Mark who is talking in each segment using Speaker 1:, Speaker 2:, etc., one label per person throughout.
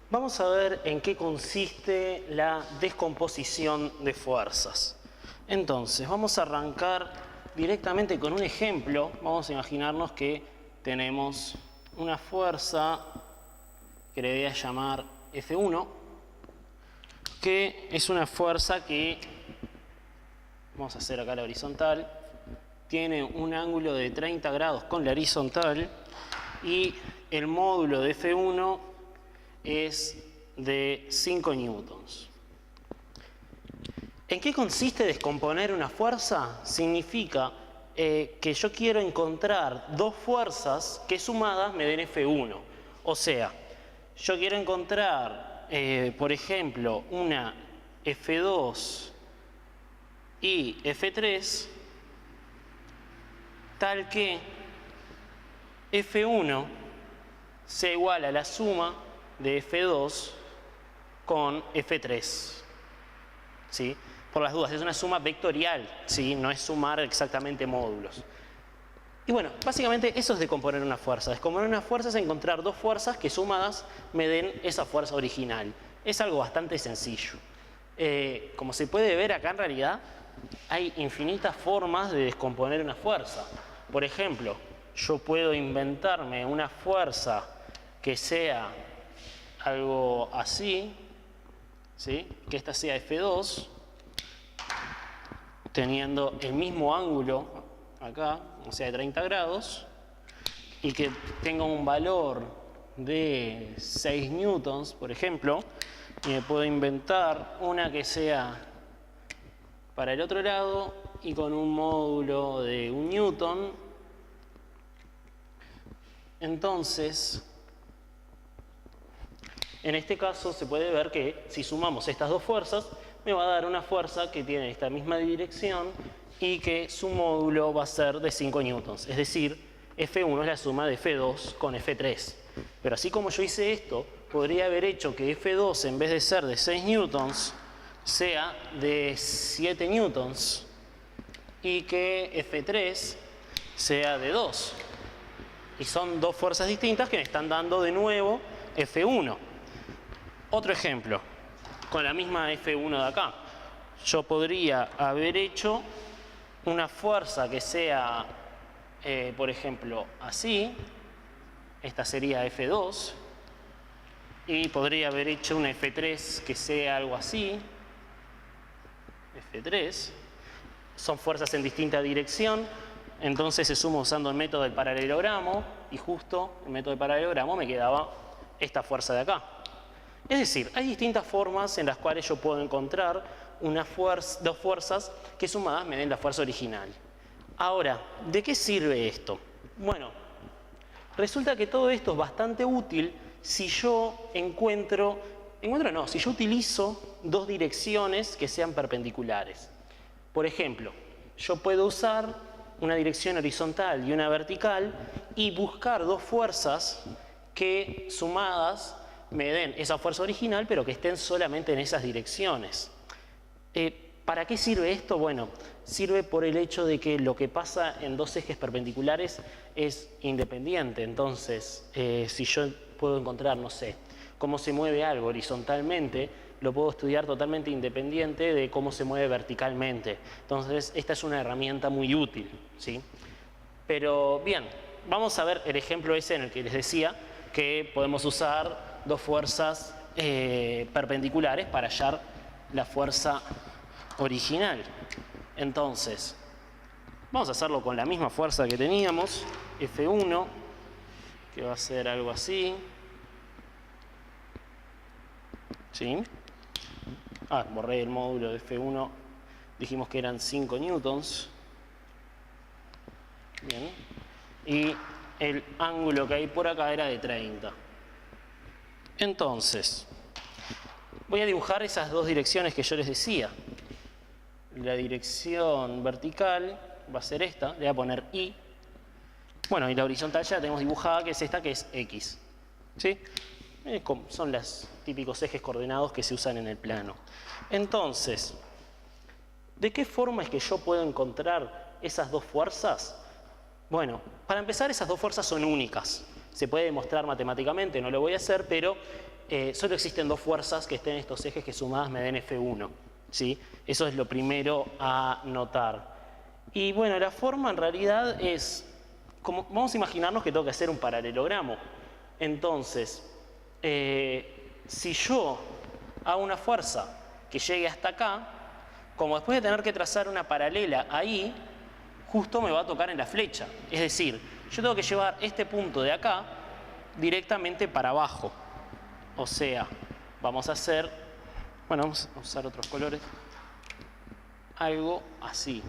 Speaker 1: Vamos a ver en qué consiste la descomposición de fuerzas. Entonces, vamos a arrancar directamente con un ejemplo. Vamos a imaginarnos que tenemos una fuerza que le voy a llamar F1, que es una fuerza que, vamos a hacer acá la horizontal, tiene un ángulo de 30 grados con la horizontal y el módulo de F1 es de 5 newtons. ¿En qué consiste descomponer una fuerza? Significa que yo quiero encontrar dos fuerzas que sumadas me den F1. O sea, yo quiero encontrar, por ejemplo, una F2 y F3 tal que F1 sea igual a la suma de F2 con F3. ¿Sí? Por las dudas, es una suma vectorial, ¿sí? No es sumar exactamente módulos. Y bueno, básicamente eso es descomponer una fuerza. Descomponer una fuerza es encontrar dos fuerzas que sumadas me den esa fuerza original. Es algo bastante sencillo. Como se puede ver acá, en realidad hay infinitas formas de descomponer una fuerza. Por ejemplo, yo puedo inventarme una fuerza que sea algo así, ¿sí? Que esta sea F2, teniendo el mismo ángulo acá, o sea de 30 grados, y que tenga un valor de 6 newtons, por ejemplo, y me puedo inventar una que sea para el otro lado y con un módulo de 1 newton. Entonces, en este caso se puede ver que si sumamos estas dos fuerzas me va a dar una fuerza que tiene esta misma dirección y que su módulo va a ser de 5 newtons. Es decir, F1 es la suma de F2 con F3. Pero así como yo hice esto, podría haber hecho que F2 en vez de ser de 6 newtons sea de 7 newtons y que F3 sea de 2. Y son dos fuerzas distintas que me están dando de nuevo F1. Otro ejemplo, con la misma F1 de acá. Yo podría haber hecho una fuerza que sea, por ejemplo, así. Esta sería F2. Y podría haber hecho una F3 que sea algo así. F3. Son fuerzas en distinta dirección. Entonces se suma usando el método del paralelogramo. Y justo el método del paralelogramo me quedaba esta fuerza de acá. Es decir, hay distintas formas en las cuales yo puedo encontrar dos fuerzas que sumadas me den la fuerza original. Ahora, ¿de qué sirve esto? Bueno, resulta que todo esto es bastante útil si yo si yo utilizo dos direcciones que sean perpendiculares. Por ejemplo, yo puedo usar una dirección horizontal y una vertical y buscar dos fuerzas que sumadas me den esa fuerza original, pero que estén solamente en esas direcciones. ¿Para qué sirve esto? Bueno, sirve por el hecho de que lo que pasa en dos ejes perpendiculares es independiente. Entonces, si yo puedo encontrar, no sé, cómo se mueve algo horizontalmente, lo puedo estudiar totalmente independiente de cómo se mueve verticalmente. Entonces, esta es una herramienta muy útil, ¿sí? Pero bien, vamos a ver el ejemplo ese en el que les decía que podemos usar dos fuerzas perpendiculares para hallar la fuerza original. Entonces, vamos a hacerlo con la misma fuerza que teníamos, F1, que va a ser algo así. ¿Sí? Borré el módulo de F1, dijimos que eran 5 newtons. Bien. Y el ángulo que hay por acá era de 30. Entonces, voy a dibujar esas dos direcciones que yo les decía. La dirección vertical va a ser esta, le voy a poner Y. Bueno, y la horizontal ya la tenemos dibujada, que es esta, que es X. ¿Sí? Son los típicos ejes coordenados que se usan en el plano. Entonces, ¿de qué forma es que yo puedo encontrar esas dos fuerzas? Bueno, para empezar, esas dos fuerzas son únicas. Se puede demostrar matemáticamente, no lo voy a hacer, pero solo existen dos fuerzas que estén en estos ejes que sumadas me den F1. ¿Sí? Eso es lo primero a notar. Y bueno, la forma en realidad es, como, vamos a imaginarnos que tengo que hacer un paralelogramo. Entonces, si yo hago una fuerza que llegue hasta acá, como después de tener que trazar una paralela ahí, justo me va a tocar en la flecha. Es decir, yo tengo que llevar este punto de acá directamente para abajo. O sea, vamos a hacer, bueno, vamos a usar otros colores, algo así.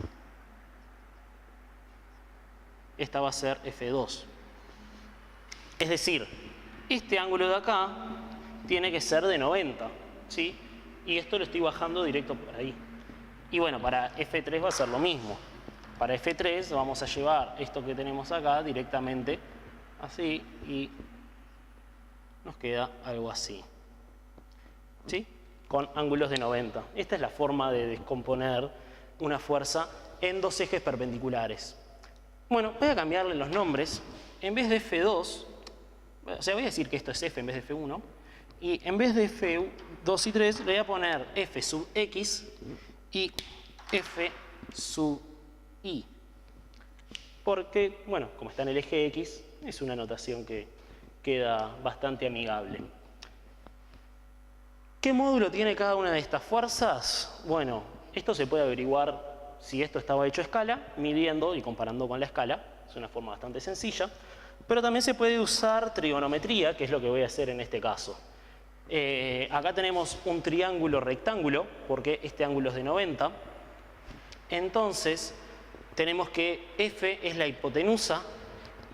Speaker 1: Esta va a ser F2. Es decir, este ángulo de acá tiene que ser de 90, ¿sí? Y esto lo estoy bajando directo por ahí. Y bueno, para F3 va a ser lo mismo. Para F3 vamos a llevar esto que tenemos acá directamente así y nos queda algo así. ¿Sí? Con ángulos de 90. Esta es la forma de descomponer una fuerza en dos ejes perpendiculares. Bueno, voy a cambiarle los nombres. En vez de F2, o sea, voy a decir que esto es F en vez de F1. Y en vez de F2 y 3, le voy a poner F sub X y F sub Y. Porque, bueno, como está en el eje X, es una notación que queda bastante amigable. ¿Qué módulo tiene cada una de estas fuerzas? Bueno, esto se puede averiguar si esto estaba hecho a escala, midiendo y comparando con la escala. Es una forma bastante sencilla. Pero también se puede usar trigonometría, que es lo que voy a hacer en este caso. Acá tenemos un triángulo rectángulo, porque este ángulo es de 90. Entonces, tenemos que F es la hipotenusa,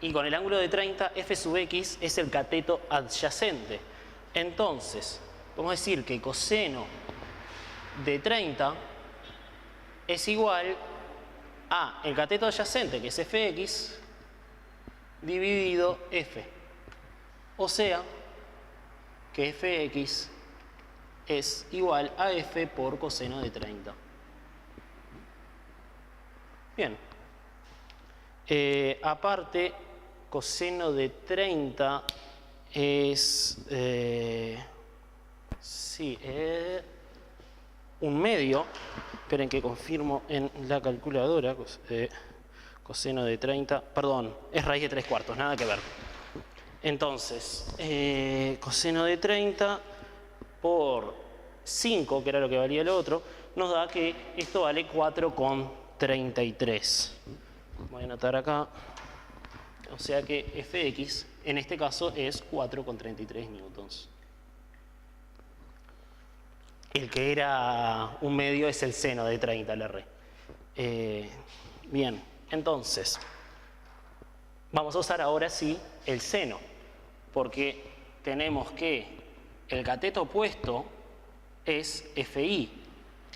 Speaker 1: y con el ángulo de 30, F sub X es el cateto adyacente. Entonces, vamos a decir que coseno de 30 es igual a el cateto adyacente, que es Fx, dividido F. O sea, que Fx es igual a F por coseno de 30. Bien. Aparte, coseno de 30 es... un medio. Esperen que confirmo en la calculadora. Coseno de 30, perdón, es raíz de 3/4, nada que ver. Entonces, coseno de 30 por 5, que era lo que valía el otro, nos da que esto vale 4,33. Voy a anotar acá. O sea que Fx, en este caso, es 4,33 newtons. El que era un medio es el seno de 30, el R. Bien, entonces, vamos a usar ahora sí el seno, porque tenemos que el cateto opuesto es Fi.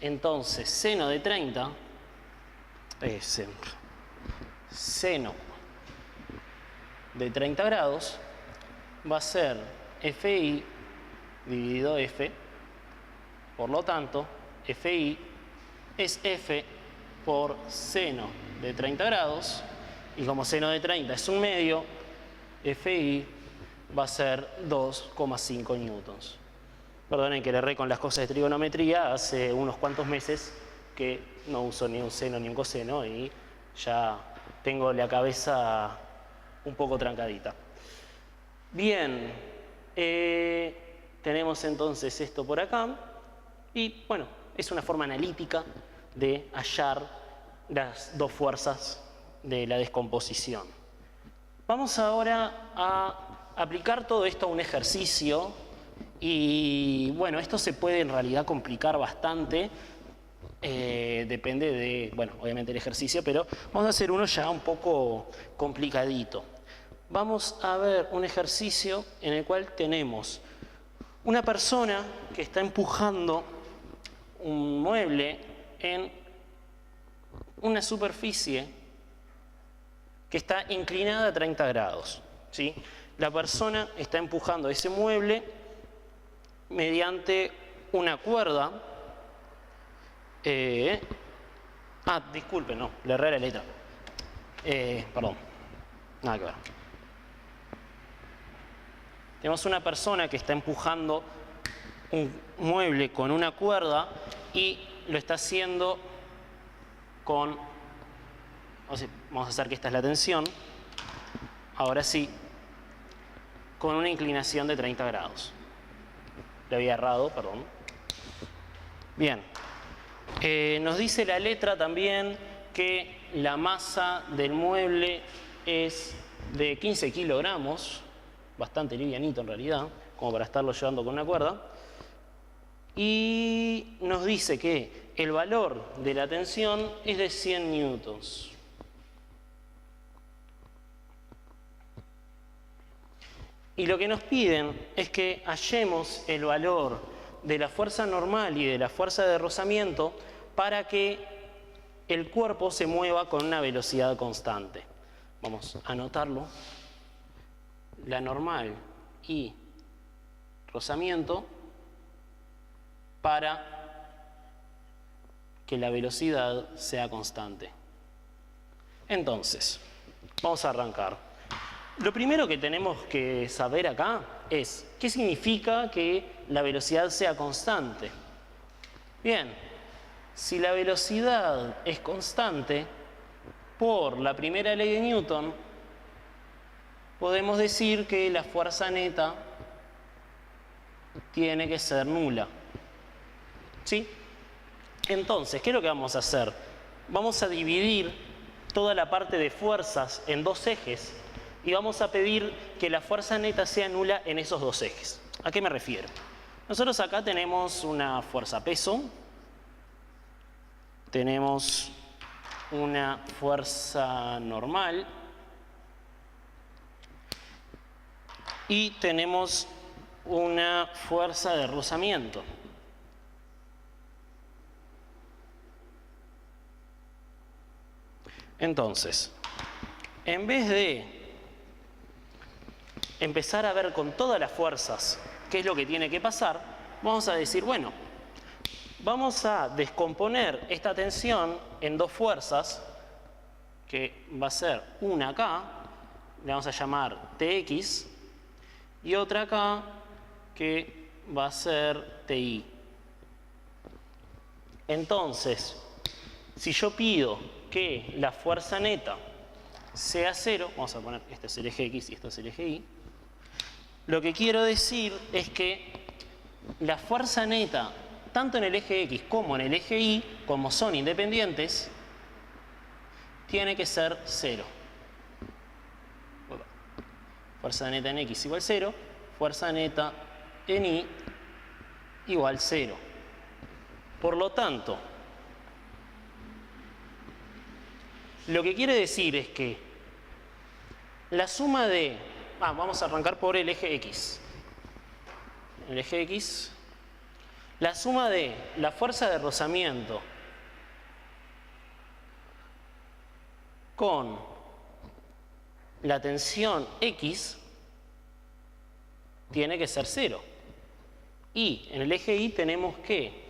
Speaker 1: Entonces, seno de 30 es seno de 30 grados va a ser Fi dividido F. Por lo tanto, Fi es F por seno de 30 grados. Y como seno de 30 es un medio, Fi va a ser 2,5 newtons. Perdonen que le erré con las cosas de trigonometría. Hace unos cuantos meses que no uso ni un seno ni un coseno y ya tengo la cabeza un poco trancadita. Bien, tenemos entonces esto por acá. Y bueno, es una forma analítica de hallar las dos fuerzas de la descomposición. Vamos ahora a aplicar todo esto a un ejercicio y bueno, esto se puede en realidad complicar bastante, depende de, bueno, obviamente el ejercicio, pero vamos a hacer uno ya un poco complicadito. Vamos a ver un ejercicio en el cual tenemos una persona que está empujando un mueble en una superficie que está inclinada a 30 grados. ¿Sí? La persona está empujando ese mueble mediante una cuerda. Disculpen, no, le erré la letra. Perdón, nada que ver. Tenemos una persona que está empujando un mueble con una cuerda y lo está haciendo con... Vamos a hacer que esta es la tensión. Ahora sí, con una inclinación de 30 grados. Le había errado, perdón. Bien. Nos dice la letra también que la masa del mueble es de 15 kilogramos, bastante livianito en realidad, como para estarlo llevando con una cuerda. Y nos dice que el valor de la tensión es de 100 newtons. Y lo que nos piden es que hallemos el valor de la fuerza normal y de la fuerza de rozamiento para que el cuerpo se mueva con una velocidad constante. Vamos a anotarlo. La normal y rozamiento para que la velocidad sea constante. Entonces, vamos a arrancar. Lo primero que tenemos que saber acá es qué significa que la velocidad sea constante. Bien, si la velocidad es constante, por la primera ley de Newton, podemos decir que la fuerza neta tiene que ser nula. ¿Sí? Entonces, ¿qué es lo que vamos a hacer? Vamos a dividir toda la parte de fuerzas en dos ejes y vamos a pedir que la fuerza neta sea nula en esos dos ejes. ¿A qué me refiero? Nosotros acá tenemos una fuerza peso, tenemos una fuerza normal y tenemos una fuerza de rozamiento. Entonces, en vez de empezar a ver con todas las fuerzas qué es lo que tiene que pasar, vamos a decir, bueno, vamos a descomponer esta tensión en dos fuerzas, que va a ser una acá, le vamos a llamar Tx, y otra acá, que va a ser Ti. Entonces, si yo pido que la fuerza neta sea cero, vamos a poner, este es el eje X y este es el eje Y, lo que quiero decir es que la fuerza neta, tanto en el eje X como en el eje Y, como son independientes, tiene que ser cero. Fuerza neta en X igual 0, fuerza neta en Y igual 0. Por lo tanto, lo que quiere decir es que la suma de... vamos a arrancar por el eje X. El eje X, la suma de la fuerza de rozamiento con la tensión X tiene que ser 0. Y en el eje Y tenemos que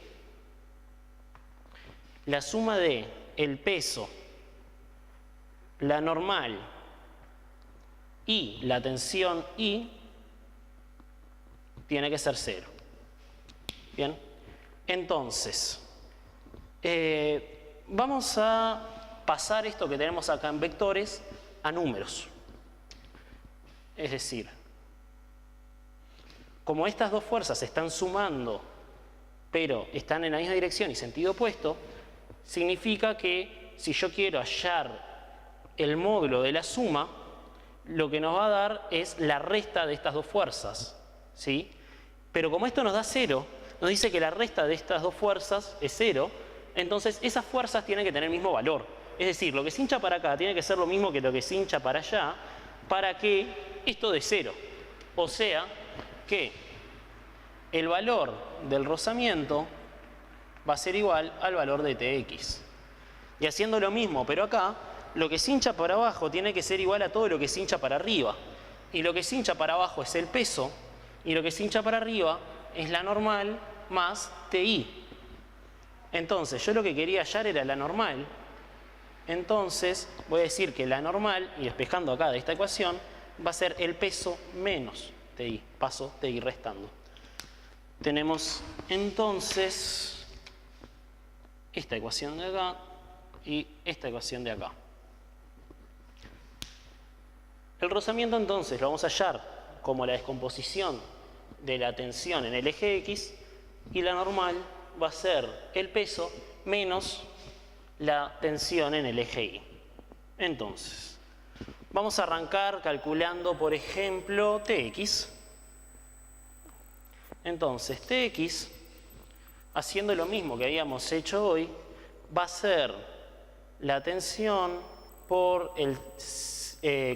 Speaker 1: la suma de el peso, la normal y la tensión I tiene que ser 0. Bien, entonces vamos a pasar esto que tenemos acá en vectores a números. Es decir, como estas dos fuerzas se están sumando pero están en la misma dirección y sentido opuesto, significa que si yo quiero hallar el módulo de la suma, lo que nos va a dar es la resta de estas dos fuerzas, ¿sí? Pero como esto nos da 0, nos dice que la resta de estas dos fuerzas es 0, entonces esas fuerzas tienen que tener el mismo valor. Es decir, lo que se hincha para acá tiene que ser lo mismo que lo que se hincha para allá, para que esto dé 0. O sea, que el valor del rozamiento va a ser igual al valor de Tx. Y haciendo lo mismo, pero acá, lo que se hincha para abajo tiene que ser igual a todo lo que se hincha para arriba. Y lo que se hincha para abajo es el peso, y lo que se hincha para arriba es la normal más Ti. Entonces, yo lo que quería hallar era la normal. Entonces, voy a decir que la normal, y despejando acá de esta ecuación, va a ser el peso menos TI. Paso TI restando. Tenemos entonces esta ecuación de acá y esta ecuación de acá. El rozamiento entonces lo vamos a hallar como la descomposición de la tensión en el eje X y la normal va a ser el peso menos la tensión en el eje Y. Entonces, vamos a arrancar calculando, por ejemplo, Tx. Entonces, Tx, haciendo lo mismo que habíamos hecho hoy, va a ser la tensión por el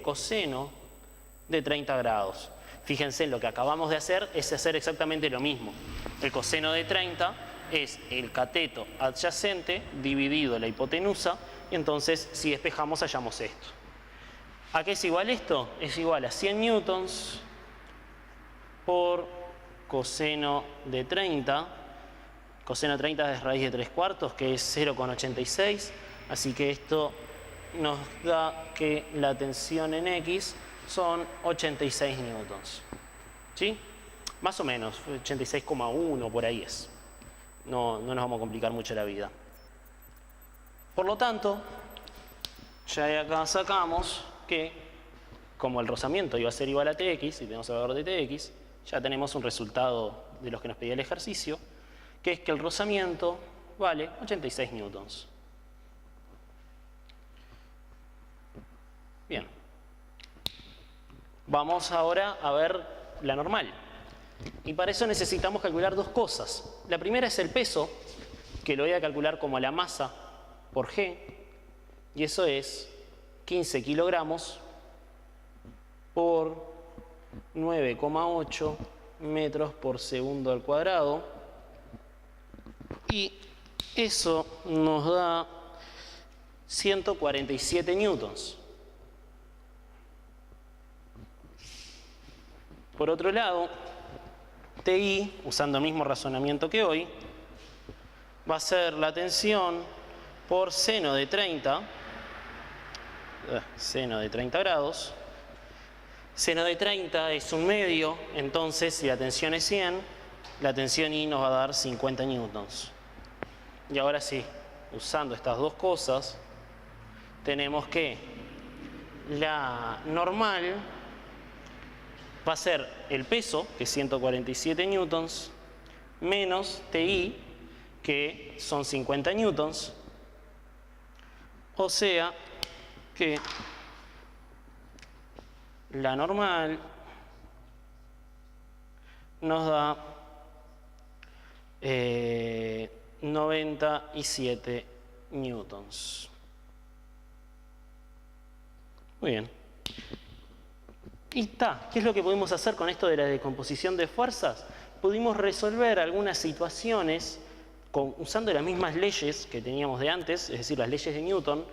Speaker 1: coseno de 30 grados. Fíjense, lo que acabamos de hacer es hacer exactamente lo mismo. El coseno de 30 es el cateto adyacente dividido la hipotenusa, y entonces si despejamos hallamos esto. ¿A qué es igual esto? Es igual a 100 newtons por coseno de 30. Coseno de 30 es raíz de 3/4, que es 0,86. Así que esto nos da que la tensión en X son 86 newtons. ¿Sí? Más o menos, 86,1 por ahí es. No nos vamos a complicar mucho la vida. Por lo tanto, ya de acá sacamos que, como el rozamiento iba a ser igual a Tx, y tenemos el valor de Tx, ya tenemos un resultado de los que nos pedía el ejercicio, que es que el rozamiento vale 86 newtons. Bien. Vamos ahora a ver la normal. Y para eso necesitamos calcular dos cosas. La primera es el peso, que lo voy a calcular como la masa por G, y eso es 15 kilogramos por 9,8 metros por segundo al cuadrado, y eso nos da 147 newtons. Por otro lado, TI, usando el mismo razonamiento que hoy, va a ser la tensión por seno de 30 grados. Seno de 30 es un medio, entonces si la tensión es 100, la tensión I nos va a dar 50 newtons. Y ahora sí, usando estas dos cosas, tenemos que la normal va a ser el peso, que es 147 newtons, menos TI, que son 50 newtons. O sea que la normal nos da 97 newtons. Muy bien. Y está. ¿Qué es lo que pudimos hacer con esto de la decomposición de fuerzas? Pudimos resolver algunas situaciones usando las mismas leyes que teníamos de antes, es decir, las leyes de Newton,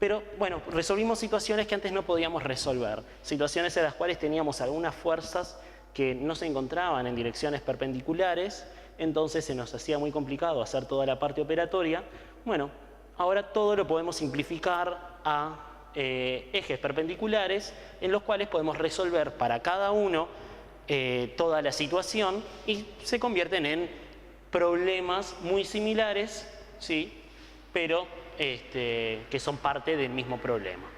Speaker 1: pero bueno, resolvimos situaciones que antes no podíamos resolver. Situaciones en las cuales teníamos algunas fuerzas que no se encontraban en direcciones perpendiculares, entonces se nos hacía muy complicado hacer toda la parte operatoria. Bueno, ahora todo lo podemos simplificar a ejes perpendiculares en los cuales podemos resolver para cada uno toda la situación y se convierten en problemas muy similares, ¿sí? Pero que son parte del mismo problema.